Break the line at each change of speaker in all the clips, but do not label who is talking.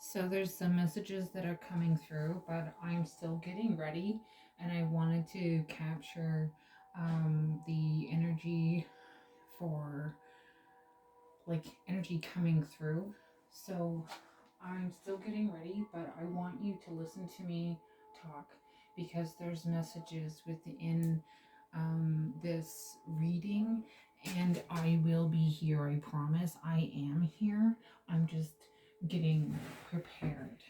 So there's some messages that are coming through, but I'm still getting ready, and I wanted to capture the energy for like energy coming through. So I'm still getting ready, but I want you to listen to me talk because there's messages within this reading, and I will be here. I promise. I am here. I'm just getting prepared.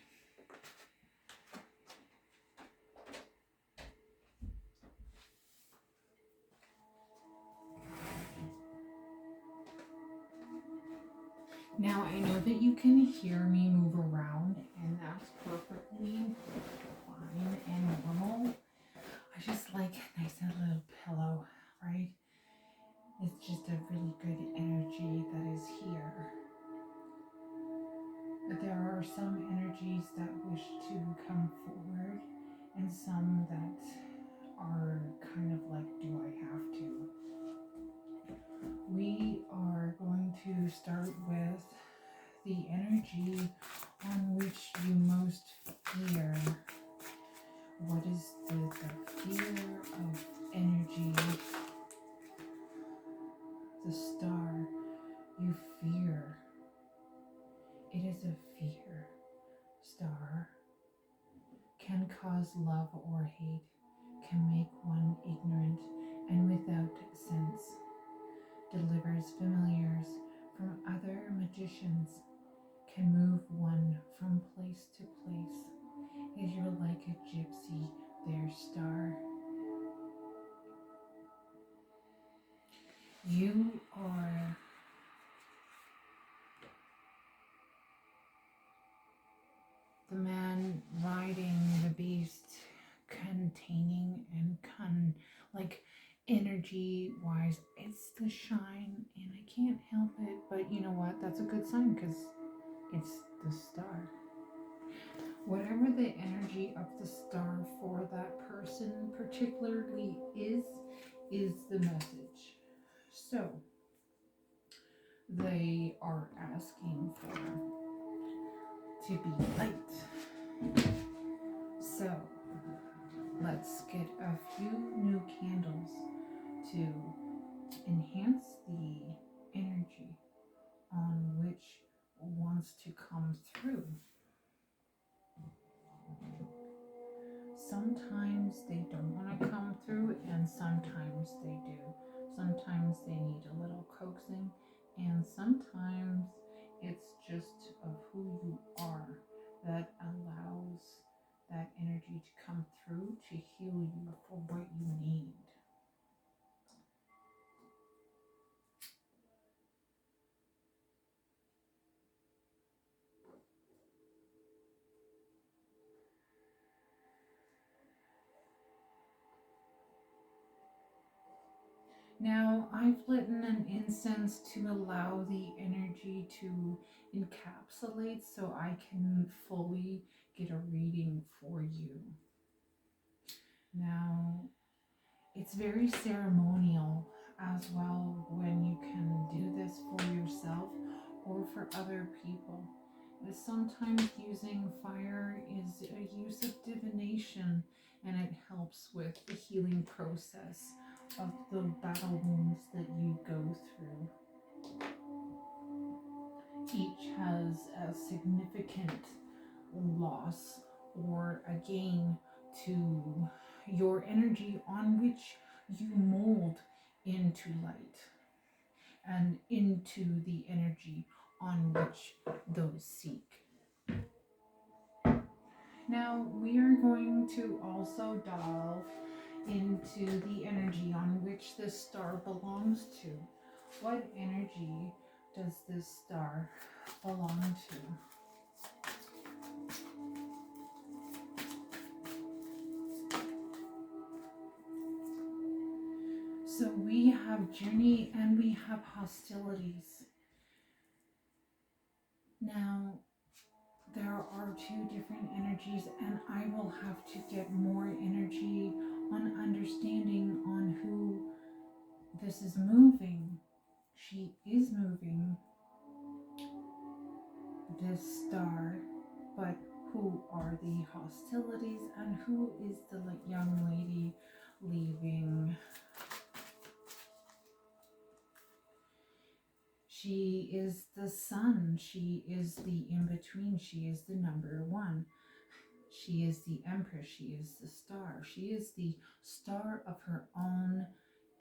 Now I know that you can hear me move around, and that's perfectly fine and normal. I just like a nice little pillow, right? It's just a really good energy that is here. But there are some energies that wish to come forward, and some that are kind of like, do I have to? We are going to start with the energy on which you most fear. What is the fear of energy? The star you fear. It is a fear. Star can cause love or hate, can make one ignorant and without sense, delivers familiars from other magicians, can move one from place to place. Is you're like a gypsy, their star. You are the man riding the beast, containing and like energy wise, it's the shine, and I can't help it. But you know what? That's a good sign because it's the star. Whatever the energy of the star for that person particularly is the message. So they are asking for to be light. So let's get a few new candles to enhance the energy on which wants to come through. Sometimes they don't want to come through, and sometimes they do. Sometimes they need a little coaxing, and sometimes it's just of who you are that allows that energy to come through to heal you for what you need. Now, I've lit an incense to allow the energy to encapsulate so I can fully get a reading for you. Now, it's very ceremonial as well when you can do this for yourself or for other people. Sometimes using fire is a use of divination, and it helps with the healing process of the battle wounds that you go through. Each has a significant loss or a gain to your energy on which you mold into light and into the energy on which those seek. Now we are going to also delve into the energy on which this star belongs to. What energy does this star belong to? So we have journey and we have hostilities. Now, there are two different energies, and I will have to get more energy on understanding on who this is moving. She is moving this star. but who are the hostilities, and who is the young lady leaving? She is the sun. She is the in-between. She is the number one. She is the empress. She is the star. She is the star of her own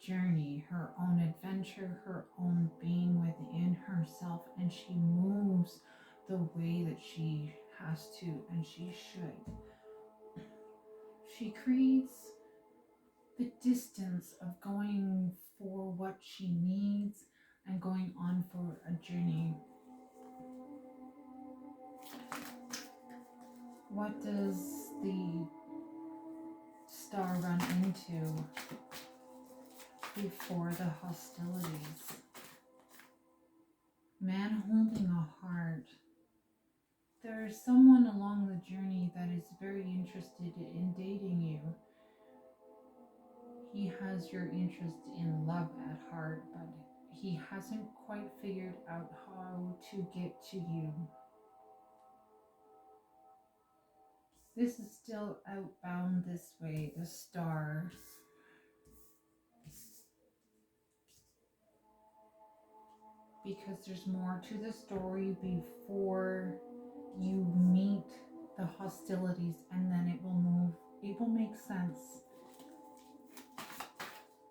journey, her own adventure, her own being within herself, and she moves the way that she has to and she should. She creates the distance of going for what she needs and going on for a journey. What does the star run into before the hostilities? Man holding a heart. There is someone along the journey that is very interested in dating you. He has your interest in love at heart, but he hasn't quite figured out how to get to you. This is still outbound this way, the star. Because there's more to the story before you meet the hostilities, and then it will move, it will make sense.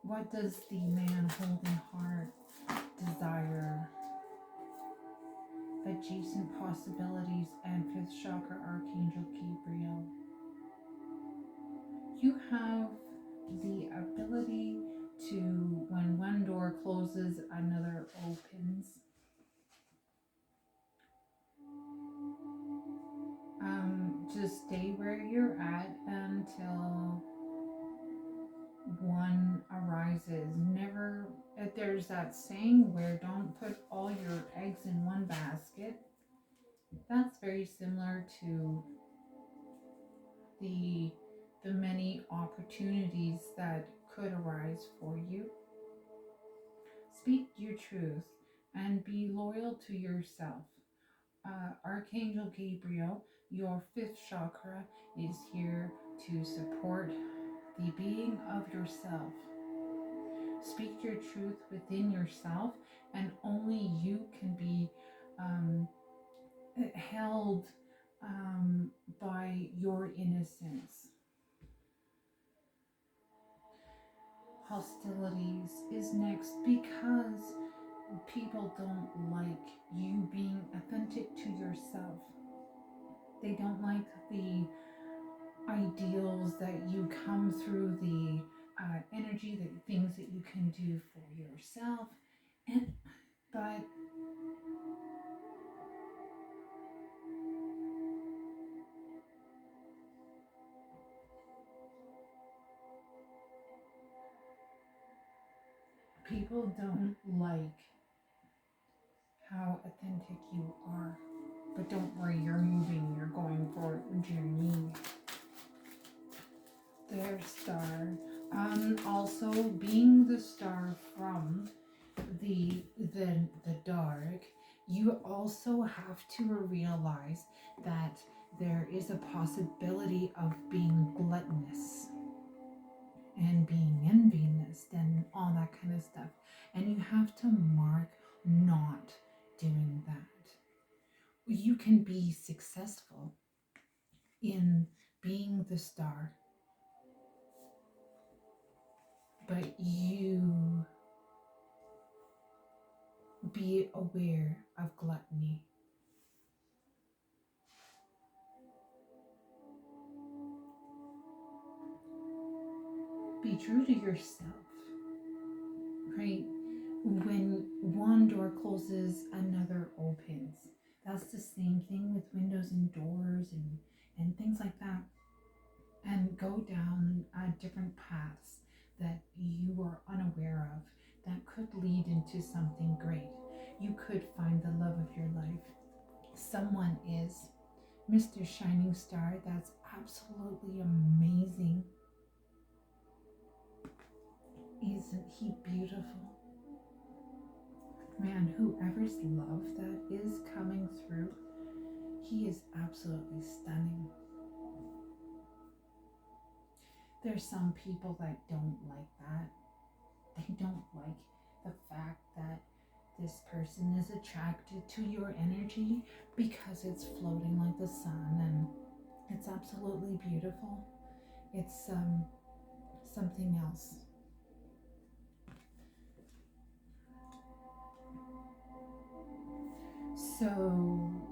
What does the man holding heart desire? Adjacent possibilities and fifth chakra Archangel Gabriel. You have the ability to, when one door closes, another opens. Just stay where you're at until one arises. Never, there's that saying where don't put all your eggs in one basket. That's very similar to the many opportunities that could arise for you. Speak your truth and be loyal to yourself. Archangel Gabriel, your fifth chakra, is here to support the being of yourself. Speak your truth within yourself, and only you can be held by your innocence. Hostilities is next because people don't like you being authentic to yourself. They don't like the ideals that you come through, the energy, the things that you can do for yourself, but people don't like how authentic you are. But don't worry, you're moving, you're going for a journey. Their star. Also, being the star from the dark, you also have to realize that there is a possibility of being gluttonous and being envious and all that kind of stuff. And you have to mark not doing that. You can be successful in being the star, but you be aware of gluttony. Be true to yourself, right? When one door closes, another opens. That's the same thing with windows and doors and things like that. And go down different paths that you are unaware of that could lead into something great. You could find the love of your life. Someone is Mr. Shining Star. That's absolutely amazing. Isn't he beautiful? Man, whoever's love that is coming through, He is absolutely stunning. There's some people that don't like that. They don't like the fact that this person is attracted to your energy because it's floating like the sun, and it's absolutely beautiful. It's something else. So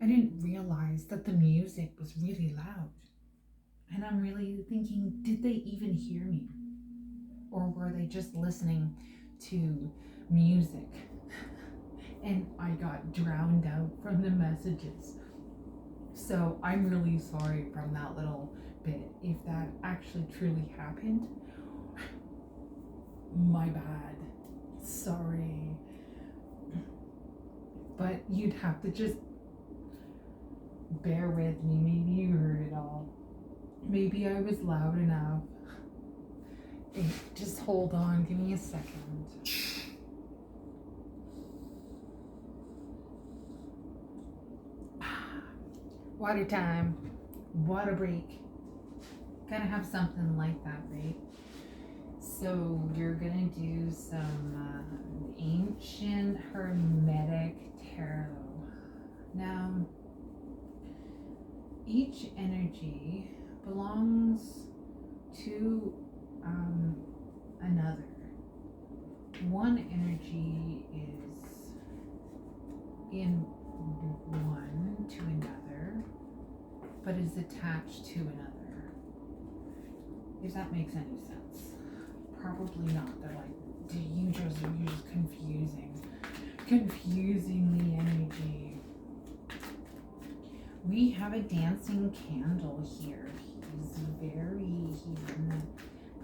I didn't realize that the music was really loud. And I'm really thinking, did they even hear me? Or were they just listening to music? And I got drowned out from the messages. So I'm really sorry from that little bit. If that actually truly happened, my bad. Sorry. But you'd have to just bear with me. Maybe you heard it all. Maybe I was loud enough. Hey, just hold on. Give me a second. Water time. Water break. Gotta have something like that, right? So you're gonna do some ancient hermetic tarot. Now, each energy belongs to another. One energy is in one to another, but is attached to another. If that makes any sense. Probably not. They're like, you're just confusing the energy. We have a dancing candle here. He's in the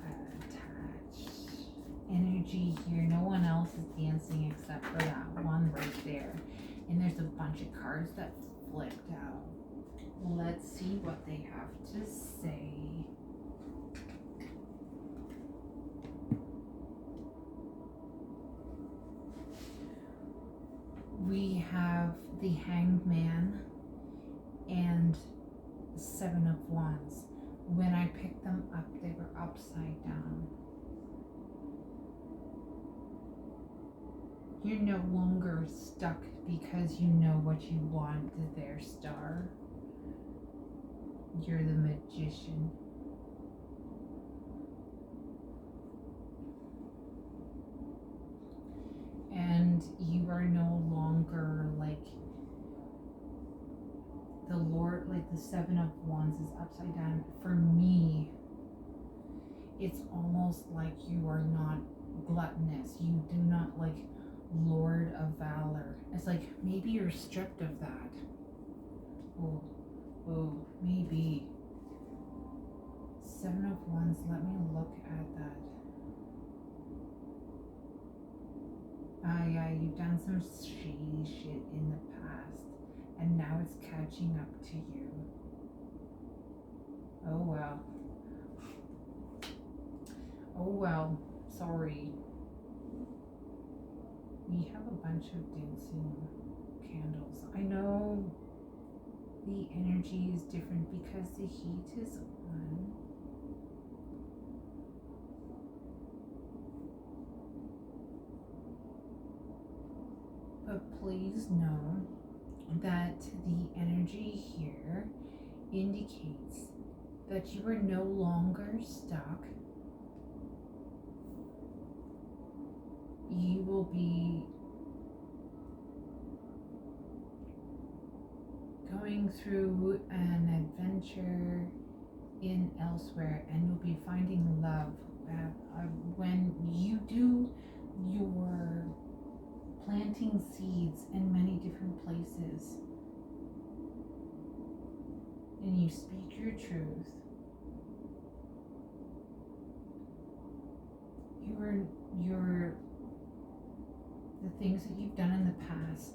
attached energy here. No one else is dancing except for that one right there. And there's a bunch of cards that flipped out. Let's see what they have to say. We have the Hanged Man and Seven of Wands. When I picked them up, they were upside down. You're no longer stuck because you know what you want, their star. You're the magician. And you are no longer like the Lord, like the Seven of Wands is upside down. For me, it's almost like you are not gluttonous. You do not like Lord of Valor. It's like maybe you're stripped of that. Oh, maybe. Seven of Wands, let me look at that. Yeah, you've done some shady shit in the past, and now it's catching up to you. Oh well, sorry. We have a bunch of dancing candles. I know the energy is different because the heat is on. But please know that the energy here indicates that you are no longer stuck. You will be going through an adventure in elsewhere, and you'll be finding love. When you do your planting seeds in many different places and you speak your truth, your the things that you've done in the past.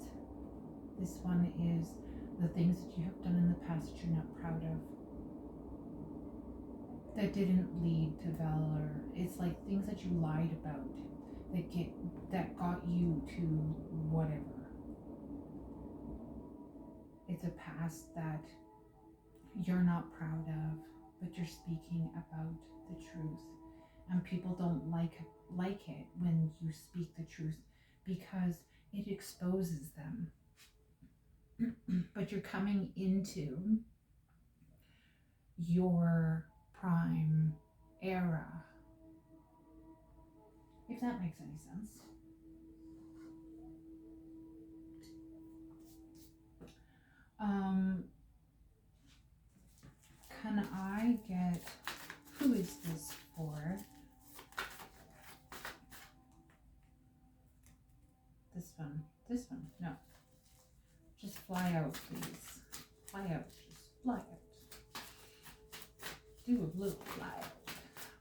This one is the things that you have done in the past that you're not proud of, that didn't lead to valor. It's like things that you lied about, that got you to whatever. It's a past that you're not proud of, but you're speaking about the truth. And people don't like it when you speak the truth because it exposes them. But you're coming into your prime era, if that makes any sense. Um, can I get, who is this for? This one, no. Just fly out, please. Fly out, just fly out. Do a little fly out.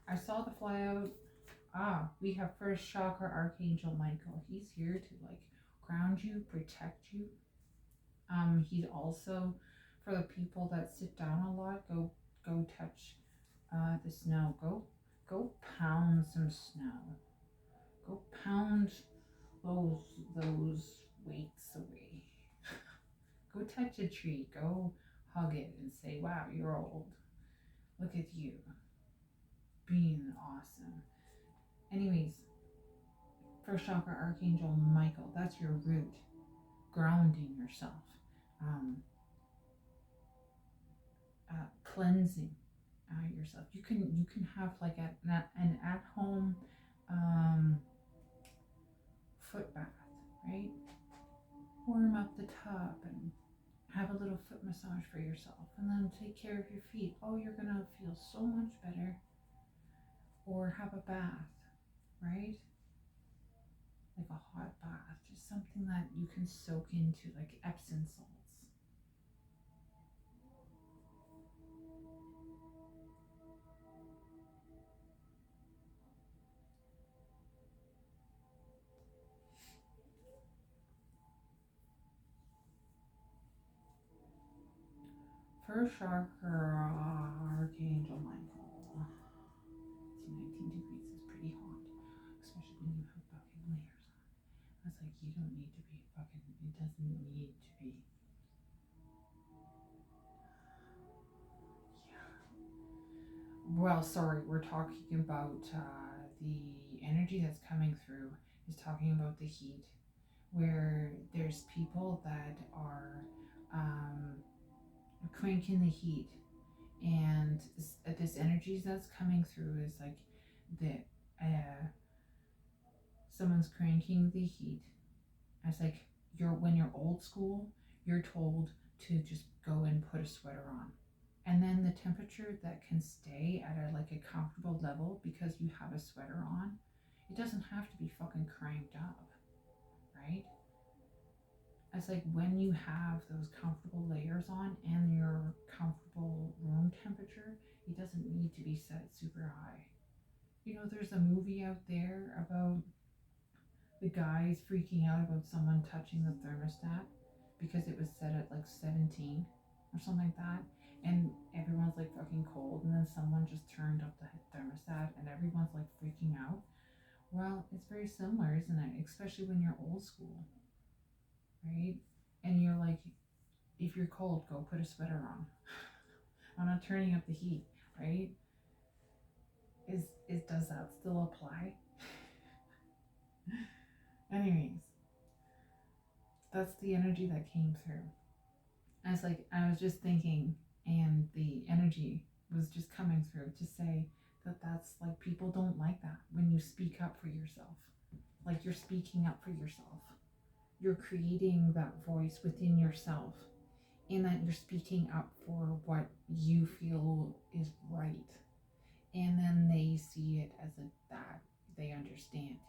I saw the fly out. We have first chakra Archangel Michael. He's here to like ground you, protect you. He's also for the people that sit down a lot. Go touch the snow. Go pound some snow. Go pound those weights away. Go touch a tree. Go hug it and say, "Wow, you're old. Look at you, being awesome." Anyways, first chakra Archangel Michael. That's your root, grounding yourself, um, cleansing yourself. You can have like an at home foot bath, right? Warm up the tub and have a little foot massage for yourself, and then take care of your feet. Oh, you're gonna feel so much better. Or have a bath, right? Like a hot bath, just something that you can soak into, like Epsom salts. First chakra, Archangel Michael. See, 19 degrees is pretty hot, especially when you have fucking layers on. That's like, you don't need to be fucking, it doesn't need to be. Yeah. Well, sorry, we're talking about the energy that's coming through is talking about the heat, where there's people that are cranking the heat, and this energy that's coming through is like the someone's cranking the heat. It's like when you're old school, you're told to just go and put a sweater on, and then the temperature that can stay at a comfortable level because you have a sweater on, it doesn't have to be fucking cranked up, right? It's like when you have those comfortable layers on and your comfortable room temperature, it doesn't need to be set super high. You know, there's a movie out there about the guys freaking out about someone touching the thermostat because it was set at like 17 or something like that. And everyone's like fucking cold, and then someone just turned up the thermostat and everyone's like freaking out. Well, it's very similar, isn't it? Especially when you're old school, right? And you're like, if you're cold, go put a sweater on. I'm not turning up the heat, right? Is does that still apply? Anyways, that's the energy that came through. I was just thinking, and the energy was just coming through to say that that's like, people don't like that when you speak up for yourself. Like, you're speaking up for yourself. You're creating that voice within yourself, in that you're speaking up for what you feel is right. And then they see it as that they understand,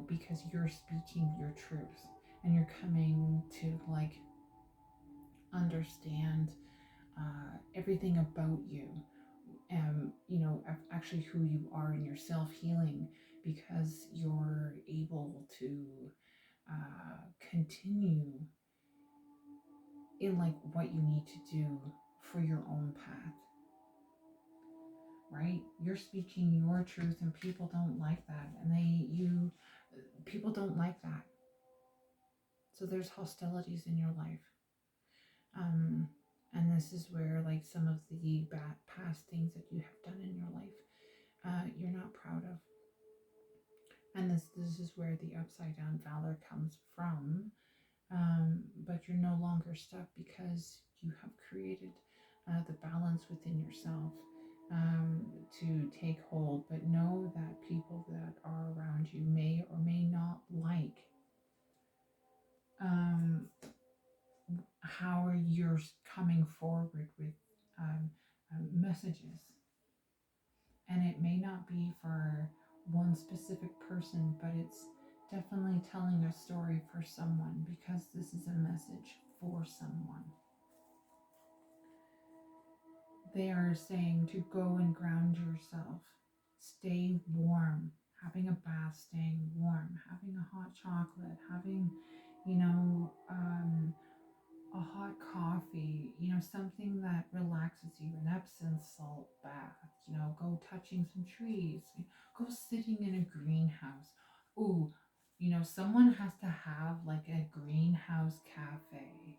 because you're speaking your truth, and you're coming to like understand everything about you, actually who you are in your self-healing, because you're able to continue in like what you need to do for your own path, right? You're speaking your truth, and people don't like that, and people don't like that. So there's hostilities in your life. Um, and this is where, like, some of the bad past things that you have done in your life, you're not proud of. And this is where the upside down valor comes from. But you're no longer stuck because you have created the balance within yourself to take hold. But know that people that are around you may or may not like um, how you're coming forward with messages. And it may not be for one specific person, but it's definitely telling a story for someone, because this is a message for someone. They are saying to go and ground yourself, stay warm, having a bath, staying warm, having a hot chocolate, having, a hot coffee, something that relaxes you, an Epsom salt bath, go touching some trees, go sitting in a greenhouse. Ooh, someone has to have like a greenhouse cafe.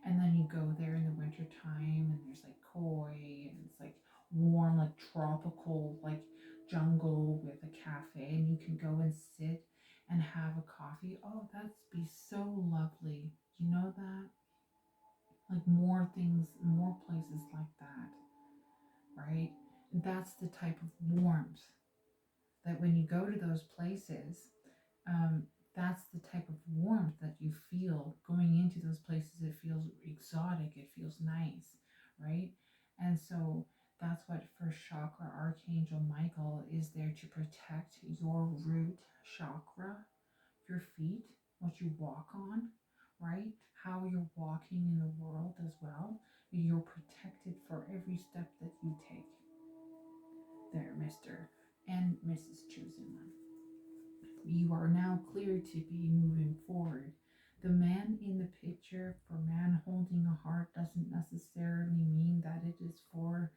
And then you go there in the winter time, and there's like koi, and it's like warm, like tropical, like jungle with a cafe, and you can go and sit and have a coffee. Oh, that'd be so lovely. You know that? Like more things, more places like that, right? That's the type of warmth that when you go to those places, um, that's the type of warmth that you feel going into those places. It feels exotic, it feels nice, right? And so that's what first chakra Archangel Michael is there to protect: your root chakra, your feet, what you walk on, right? How you're walking in the world as well. You're protected for every step that you take. There, Mr. and Mrs. Chosen One. You are now clear to be moving forward. The man in the picture, for man holding a heart, doesn't necessarily mean that it is for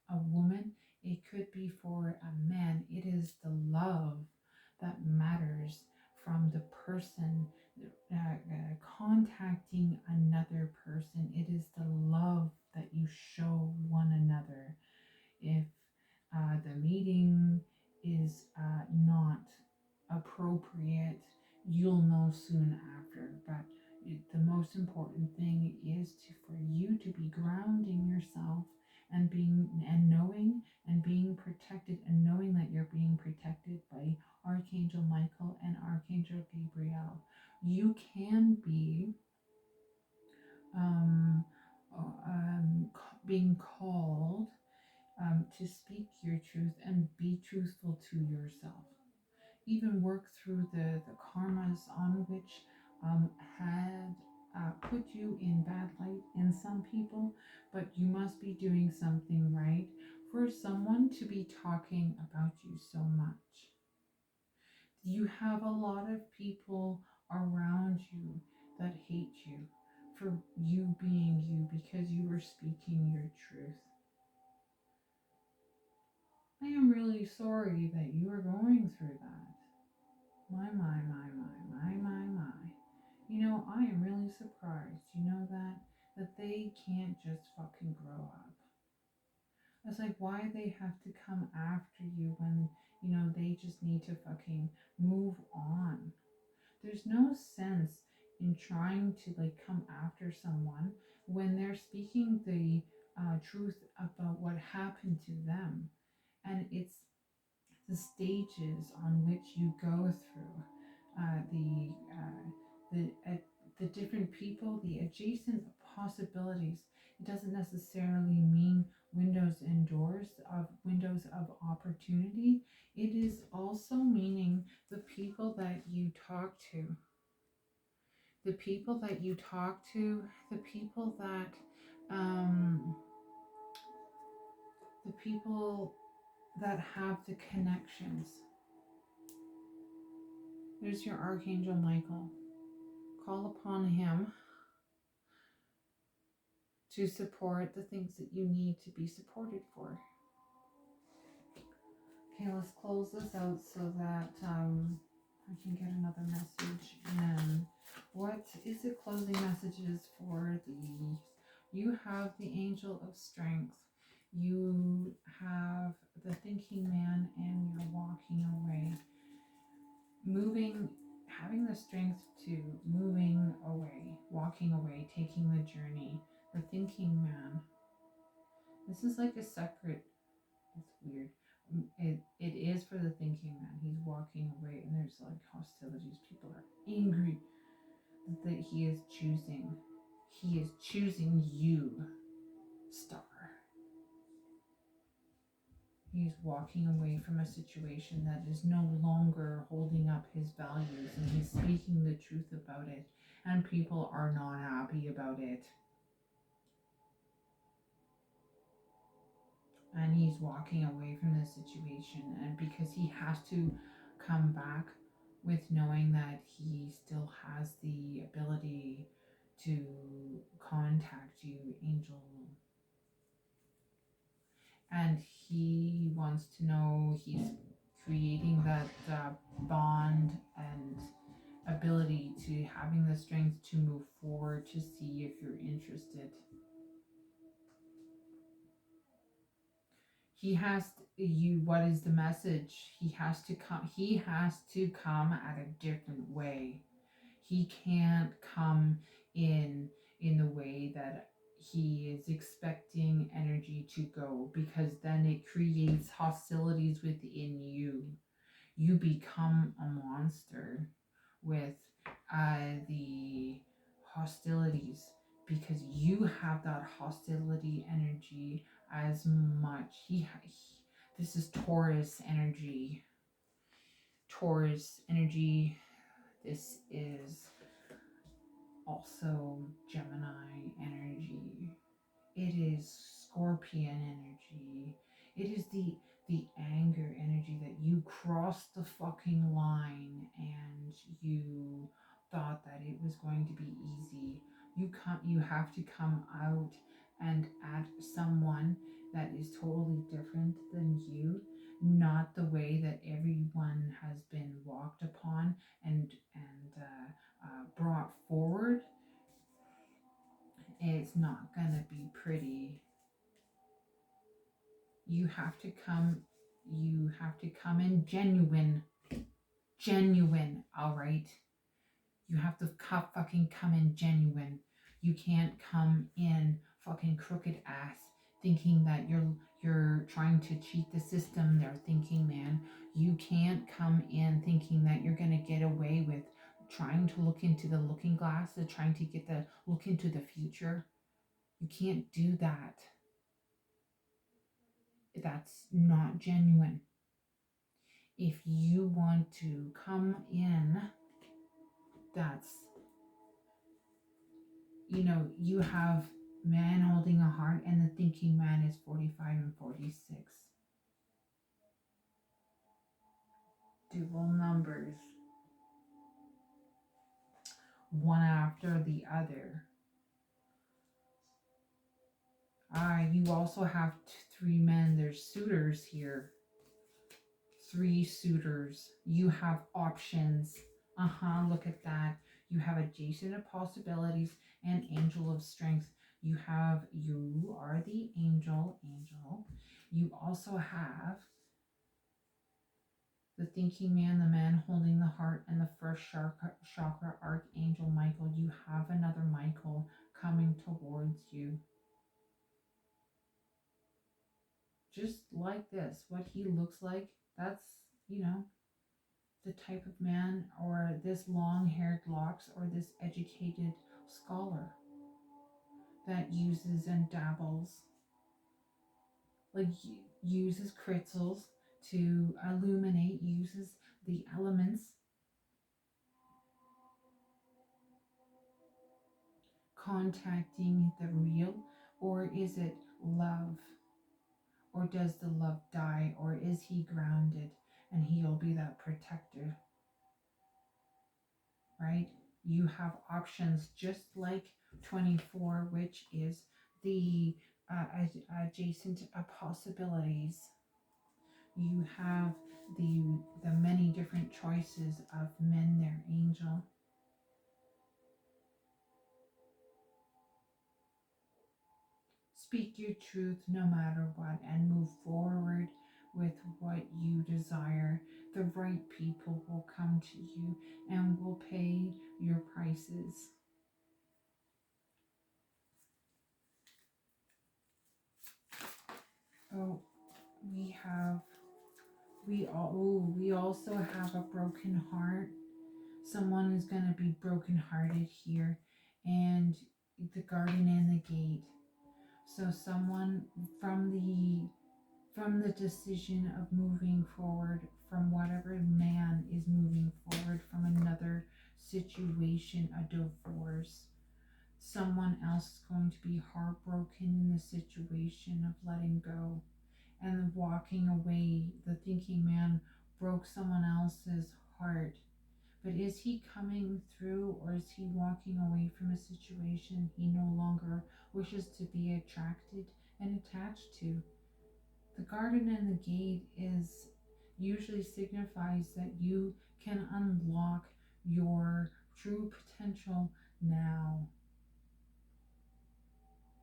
a woman. It could be for a man. It is the love that matters from the person contacting another person. It is the love that you show one another. If the meeting is not appropriate, you'll know soon after. But the most important thing is for you to be grounding yourself and knowing and being protected, and knowing that you're being protected by Archangel Michael and Archangel Gabriel. You can be um, being called to speak your truth and be truthful to yourself. Even work through the karmas on which had put you in bad light in some people, but you must be doing something right for someone to be talking about you so much. You have a lot of people around you that hate you for you being you, because you were speaking your truth. I am really sorry that you are going through that. My, my, my, my, my, my, my. I am really surprised, that they can't just fucking grow up. It's like, why they have to come after you when, they just need to fucking move on. There's no sense in trying to, like, come after someone when they're speaking the truth about what happened to them. And it's the stages on which you go through, the different people, the adjacent possibilities. It doesn't necessarily mean windows and doors of windows of opportunity. It is also meaning the people that you talk to. The people that you talk to, the people that the people that have the connections. There's your Archangel Michael. Call upon him to support the things that you need to be supported for. Okay, let's close this out so that I can get another message. And what is the closing messages for these? You have the angel of strength. You have the thinking man, and you're walking away. Moving, having the strength to moving away, walking away, taking the journey. The thinking man. This is like a separate, it's weird. It is for the thinking man. He's walking away, and there's like hostilities. People are angry that he is choosing. He is choosing you, Star. He's walking away from a situation that is no longer holding up his values, and he's speaking the truth about it. And people are not happy about it. And he's walking away from the situation, and because he has to come back with knowing that he still has the ability to contact you, Angel, and he wants to know he's creating that bond and ability to having the strength to move forward to see if you're interested. He has you, what is the message? He has to come at a different way. He can't come in the way that he is expecting energy to go, because then it creates hostilities within you. You become a monster with the hostilities, because you have that hostility energy as much. This is Taurus energy. Taurus energy. This is also Gemini energy. It is Scorpion energy. It is the anger energy that you crossed the fucking line and you thought that it was going to be easy. You have to come out and at someone that is totally different than you, not the way that everyone has been walked upon and brought forward. It's not gonna be pretty. You have to come in genuine, all right? You have to fucking come in genuine. You can't come in fucking crooked ass thinking that you're trying to cheat the system. They're thinking, man, you can't come in thinking that you're gonna get away with trying to look into the looking glass, trying to get the look into the future. You can't do that. That's not genuine. If you want to come in, that's, you have man holding a heart, and the thinking man is 45 and 46. Dual numbers, one after the other. You also have three men. There's suitors here. 3 suitors. You have options. Look at that. You have adjacent of possibilities and angel of strength. You are the angel. You also have the thinking man, the man holding the heart, and the first chakra archangel Michael. You have another Michael coming towards you. Just like this, what he looks like, that's, the type of man, or this long-haired locks, or this educated scholar that uses and dabbles, like uses crystals to illuminate, uses the elements, contacting the real, or is it love? Or does the love die, or is he grounded and he'll be that protector? Right? You have options, just like 24, which is the adjacent possibilities. You have the many different choices of men there, angel. Speak your truth no matter what and move forward with what you desire. The right people will come to you and will pay your prices. Oh, we also have a broken heart. Someone is going to be brokenhearted here, and the garden and the gate. So someone from the decision of moving forward from whatever man is moving forward from another situation, a divorce. Someone else is going to be heartbroken in the situation of letting go and walking away. The thinking man broke someone else's heart. But is he coming through, or is he walking away from a situation he no longer wishes to be attracted and attached to? The garden and the gate is usually signifies that you can unlock your true potential now.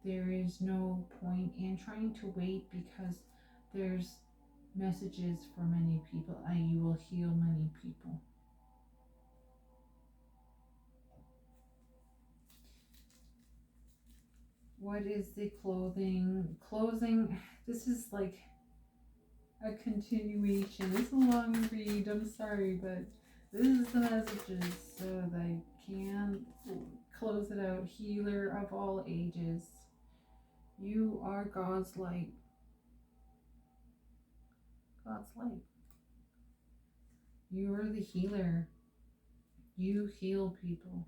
There is no point in trying to wait because there's messages for many people and you will heal many people. What is the clothing? Clothing, this is like a continuation. It's a long read, I'm sorry, but this is the messages so that I can close it out. Healer of all ages. You are God's light. God's light. You are the healer. You heal people.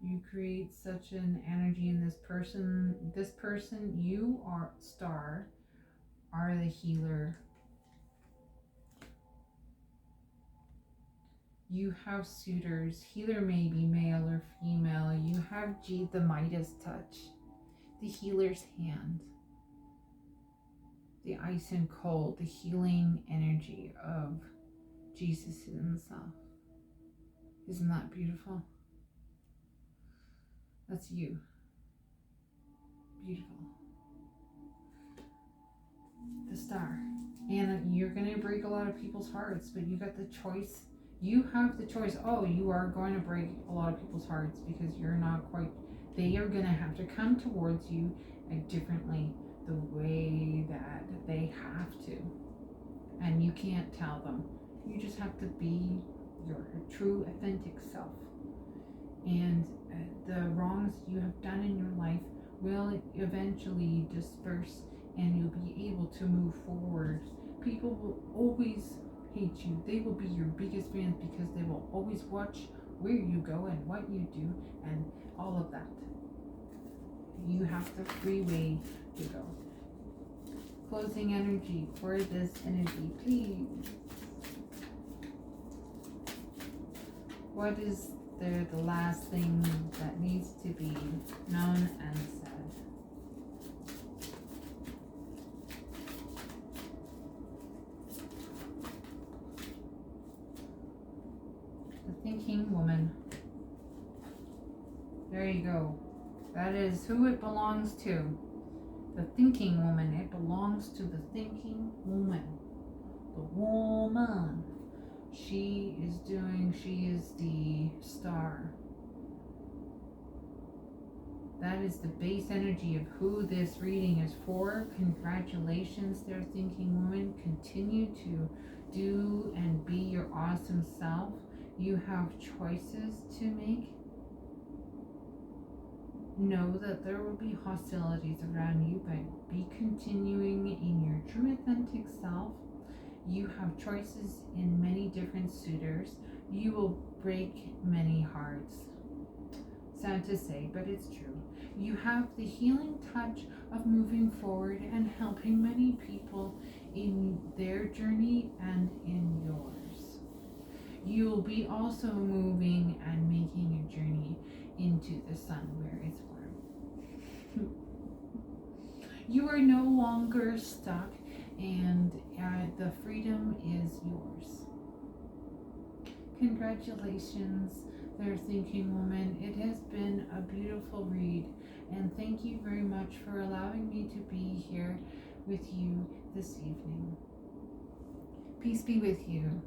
You create such an energy in this person. This person, you are Star, are the healer. You have suitors. Healer may be male or female. You have the Midas touch, the healer's hand, the ice and cold, the healing energy of Jesus himself. Isn't that beautiful? That's you. Beautiful. The Star. And you're going to break a lot of people's hearts, but you got the choice. You have the choice. Oh, you are going to break a lot of people's hearts because you're not quite. They are going to have to come towards you differently, the way that they have to. And you can't tell them. You just have to be your true, authentic self. And the wrongs you have done in your life will eventually disperse and you'll be able to move forward. People will always hate you. They will be your biggest fans because they will always watch where you go and what you do and all of that. You have the free way to go. Closing energy for this energy, please. What is the last thing that needs to be known and said? The thinking woman. There you go. That is who it belongs to. The thinking woman. It belongs to the thinking woman. The woman. She is the Star. That is the base energy of who this reading is for. Congratulations there, thinking woman. Continue to do and be your awesome self. You have choices to make. Know that there will be hostilities around you, but be continuing in your true authentic self. You have choices in many different suitors. You will break many hearts. Sad to say, but it's true. You have the healing touch of moving forward and helping many people in their journey and in yours. You will be also moving and making a journey into the sun where it's warm. You are no longer stuck, and the freedom is yours. Congratulations, there, thinking woman. It has been a beautiful read, and thank you very much for allowing me to be here with you this evening. Peace be with you.